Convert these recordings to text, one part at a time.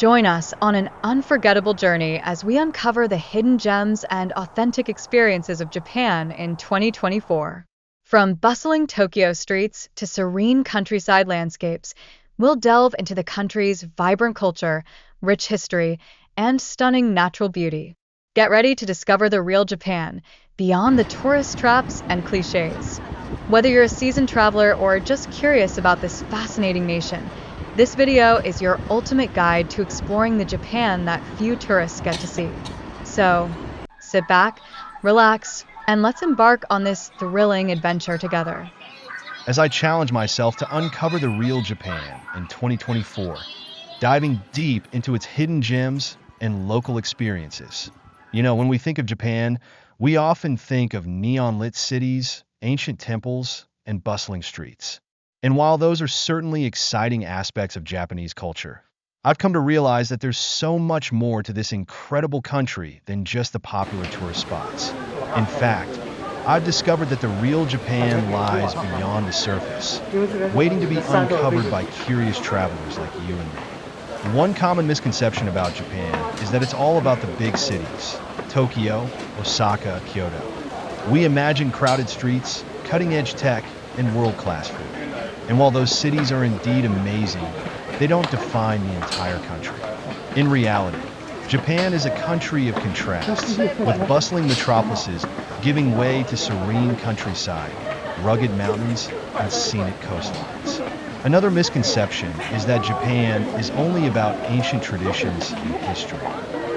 Join us on an unforgettable journey as we uncover the hidden gems and authentic experiences of Japan in 2024. From bustling Tokyo streets to serene countryside landscapes, we'll delve into the country's vibrant culture, rich history, and stunning natural beauty. Get ready to discover the real Japan, beyond the tourist traps and cliches. Whether you're a seasoned traveler or just curious about this fascinating nation, this video is your ultimate guide to exploring the Japan that few tourists get to see. So, sit back, relax, and let's embark on this thrilling adventure together. As I challenge myself to uncover the real Japan in 2024, diving deep into its hidden gems and local experiences. When we think of Japan, we often think of neon-lit cities, ancient temples, and bustling streets. And while those are certainly exciting aspects of Japanese culture, I've come to realize that there's so much more to this incredible country than just the popular tourist spots. In fact, I've discovered that the real Japan lies beyond the surface, waiting to be uncovered by curious travelers like you and me. One common misconception about Japan is that it's all about the big cities, Tokyo, Osaka, Kyoto. We imagine crowded streets, cutting-edge tech, and world-class food. And while those cities are indeed amazing, they don't define the entire country. In reality, Japan is a country of contrasts, with bustling metropolises giving way to serene countryside, rugged mountains, and scenic coastlines. Another misconception is that Japan is only about ancient traditions and history.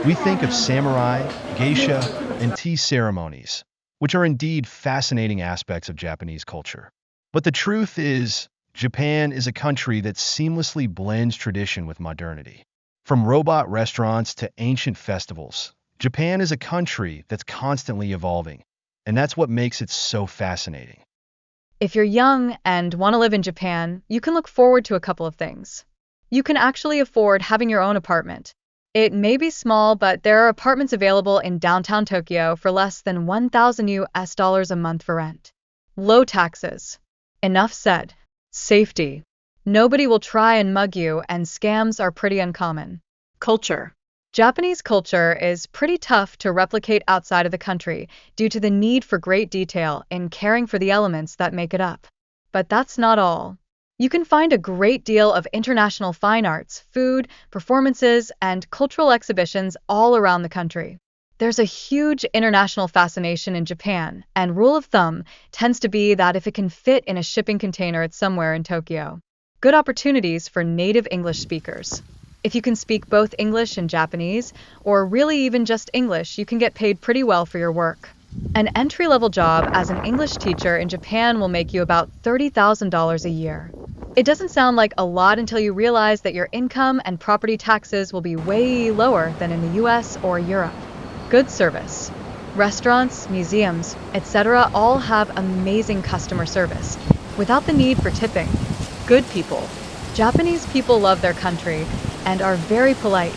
We think of samurai, geisha, and tea ceremonies, which are indeed fascinating aspects of Japanese culture. But the truth is, Japan is a country that seamlessly blends tradition with modernity. From robot restaurants to ancient festivals, Japan is a country that's constantly evolving, and that's what makes it so fascinating. If you're young and want to live in Japan, you can look forward to a couple of things. You can actually afford having your own apartment. It may be small, but there are apartments available in downtown Tokyo for less than 1,000 US dollars a month for rent. Low taxes. Enough said. Safety. Nobody will try and mug you, and scams are pretty uncommon. Culture. Japanese culture is pretty tough to replicate outside of the country due to the need for great detail in caring for the elements that make it up. But that's not all. You can find a great deal of international fine arts, food, performances, and cultural exhibitions all around the country. There's a huge international fascination in Japan, and rule of thumb tends to be that if it can fit in a shipping container, it's somewhere in Tokyo. Good opportunities for native English speakers. If you can speak both English and Japanese, or really even just English, you can get paid pretty well for your work. An entry-level job as an English teacher in Japan will make you about $30,000 a year. It doesn't sound like a lot until you realize that your income and property taxes will be way lower than in the US or Europe. Good service. Restaurants, museums, etc. all have amazing customer service, without the need for tipping. Good people. Japanese people love their country and are very polite,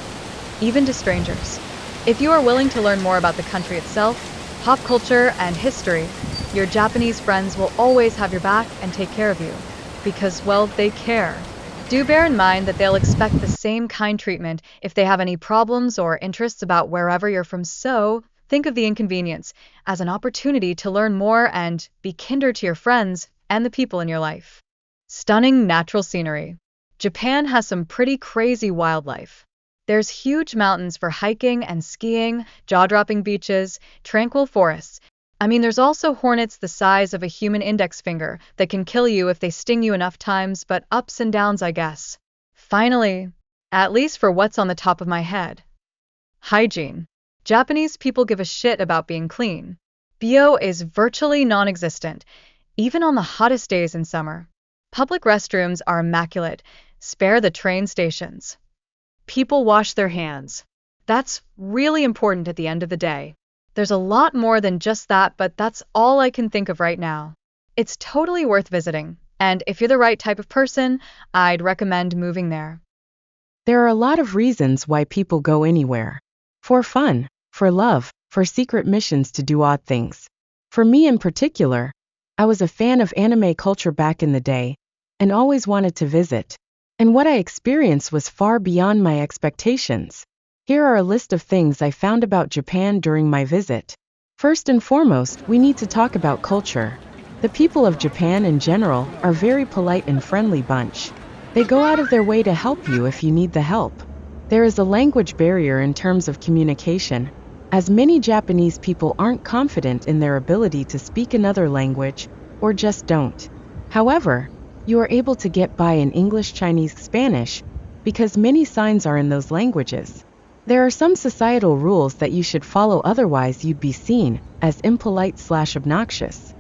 even to strangers. If you are willing to learn more about the country itself, pop culture, and history, your Japanese friends will always have your back and take care of you, because, well, they care. Do bear in mind that they'll expect the same kind treatment if they have any problems or interests about wherever you're from, so think of the inconvenience as an opportunity to learn more and be kinder to your friends and the people in your life. Stunning natural scenery. Japan has some pretty crazy wildlife. There's huge mountains for hiking and skiing, jaw-dropping beaches, tranquil forests. There's also hornets the size of a human index finger that can kill you if they sting you enough times, but ups and downs, I guess. Finally, at least for what's on the top of my head. Hygiene. Japanese people give a shit about being clean. BO is virtually non-existent, even on the hottest days in summer. Public restrooms are immaculate. Spare the train stations. People wash their hands. That's really important at the end of the day. There's a lot more than just that, but that's all I can think of right now. It's totally worth visiting, and if you're the right type of person, I'd recommend moving there. There are a lot of reasons why people go anywhere. For fun, for love, for secret missions to do odd things. For me in particular, I was a fan of anime culture back in the day, and always wanted to visit. And what I experienced was far beyond my expectations. Here are a list of things I found about Japan during my visit. First and foremost, we need to talk about culture. The people of Japan in general are very polite and friendly bunch. They go out of their way to help you if you need the help. There is a language barrier in terms of communication, as many Japanese people aren't confident in their ability to speak another language, or just don't. However, you are able to get by in English, Chinese, Spanish, because many signs are in those languages. There are some societal rules that you should follow, otherwise you'd be seen as impolite/obnoxious.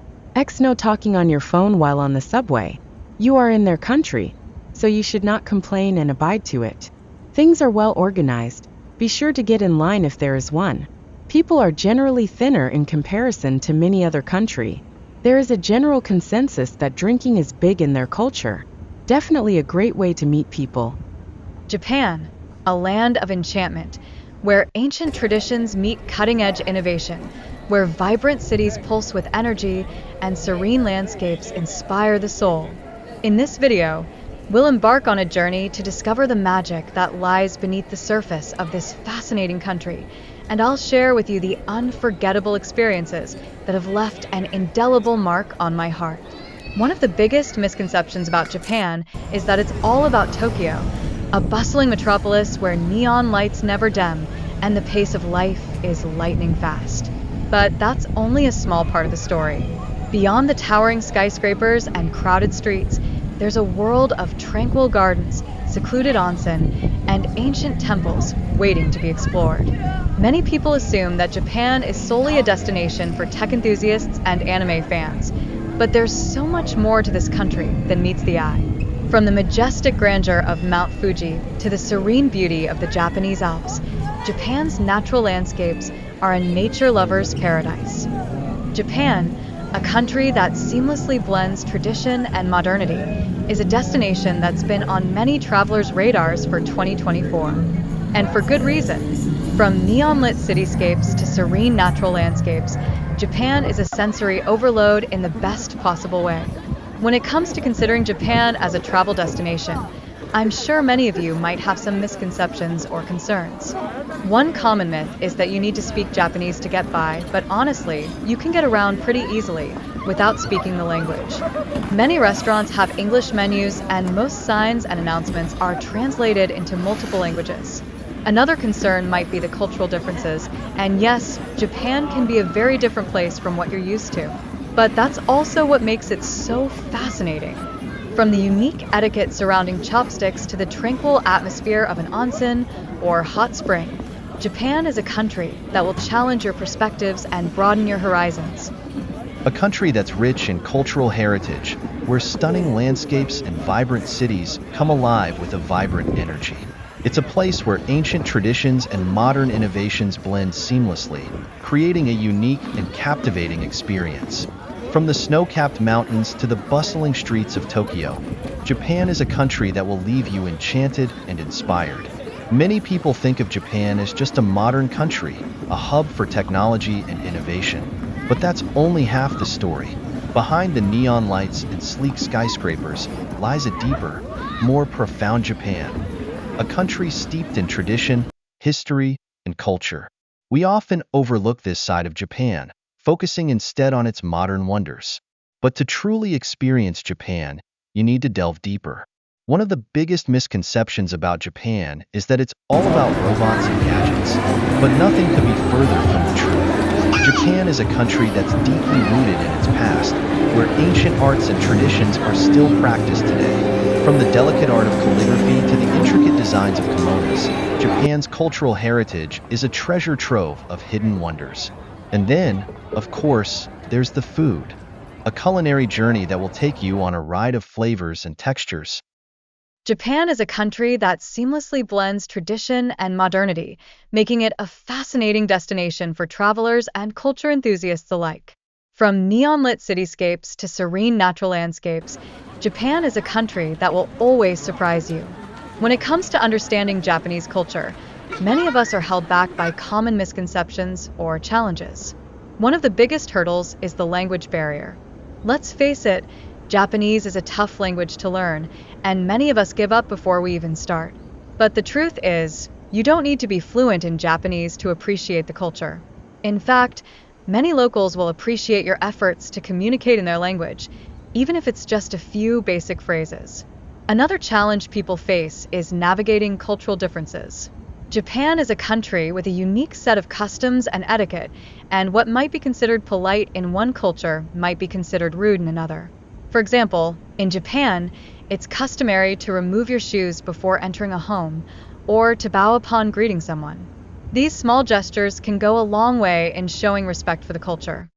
No talking on your phone while on the subway. You are in their country, so you should not complain and abide to it. Things are well organized. Be sure to get in line if there is one. People are generally thinner in comparison to many other countries. There is a general consensus that drinking is big in their culture. Definitely a great way to meet people. Japan, a land of enchantment, where ancient traditions meet cutting-edge innovation, where vibrant cities pulse with energy and serene landscapes inspire the soul. In this video, we'll embark on a journey to discover the magic that lies beneath the surface of this fascinating country, and I'll share with you the unforgettable experiences that have left an indelible mark on my heart. One of the biggest misconceptions about Japan is that it's all about Tokyo, a bustling metropolis where neon lights never dim and the pace of life is lightning fast. But that's only a small part of the story. Beyond the towering skyscrapers and crowded streets, there's a world of tranquil gardens, secluded onsen, and ancient temples waiting to be explored. Many people assume that Japan is solely a destination for tech enthusiasts and anime fans, but there's so much more to this country than meets the eye. From the majestic grandeur of Mount Fuji to the serene beauty of the Japanese Alps, Japan's natural landscapes are a nature lover's paradise. Japan, a country that seamlessly blends tradition and modernity, is a destination that's been on many travelers' radars for 2024. And for good reason. From neon-lit cityscapes to serene natural landscapes, Japan is a sensory overload in the best possible way. When it comes to considering Japan as a travel destination, I'm sure many of you might have some misconceptions or concerns. One common myth is that you need to speak Japanese to get by, but honestly, you can get around pretty easily without speaking the language. Many restaurants have English menus, and most signs and announcements are translated into multiple languages. Another concern might be the cultural differences, and yes, Japan can be a very different place from what you're used to. But that's also what makes it so fascinating. From the unique etiquette surrounding chopsticks to the tranquil atmosphere of an onsen or hot spring, Japan is a country that will challenge your perspectives and broaden your horizons. A country that's rich in cultural heritage, where stunning landscapes and vibrant cities come alive with a vibrant energy. It's a place where ancient traditions and modern innovations blend seamlessly, creating a unique and captivating experience. From the snow-capped mountains to the bustling streets of Tokyo, Japan is a country that will leave you enchanted and inspired. Many people think of Japan as just a modern country, a hub for technology and innovation. But that's only half the story. Behind the neon lights and sleek skyscrapers lies a deeper, more profound Japan, a country steeped in tradition, history, and culture. We often overlook this side of Japan, focusing instead on its modern wonders. But to truly experience Japan, you need to delve deeper. One of the biggest misconceptions about Japan is that it's all about robots and gadgets, but nothing could be further from the truth. Japan is a country that's deeply rooted in its past, where ancient arts and traditions are still practiced today. From the delicate art of calligraphy to the intricate designs of kimonos, Japan's cultural heritage is a treasure trove of hidden wonders. And then, of course, there's the food, a culinary journey that will take you on a ride of flavors and textures. Japan is a country that seamlessly blends tradition and modernity, making it a fascinating destination for travelers and culture enthusiasts alike. From neon-lit cityscapes to serene natural landscapes, Japan is a country that will always surprise you. When it comes to understanding Japanese culture, many of us are held back by common misconceptions or challenges. One of the biggest hurdles is the language barrier. Let's face it, Japanese is a tough language to learn, and many of us give up before we even start. But the truth is, you don't need to be fluent in Japanese to appreciate the culture. In fact, many locals will appreciate your efforts to communicate in their language, even if it's just a few basic phrases. Another challenge people face is navigating cultural differences. Japan is a country with a unique set of customs and etiquette, and what might be considered polite in one culture might be considered rude in another. For example, in Japan, it's customary to remove your shoes before entering a home or to bow upon greeting someone. These small gestures can go a long way in showing respect for the culture.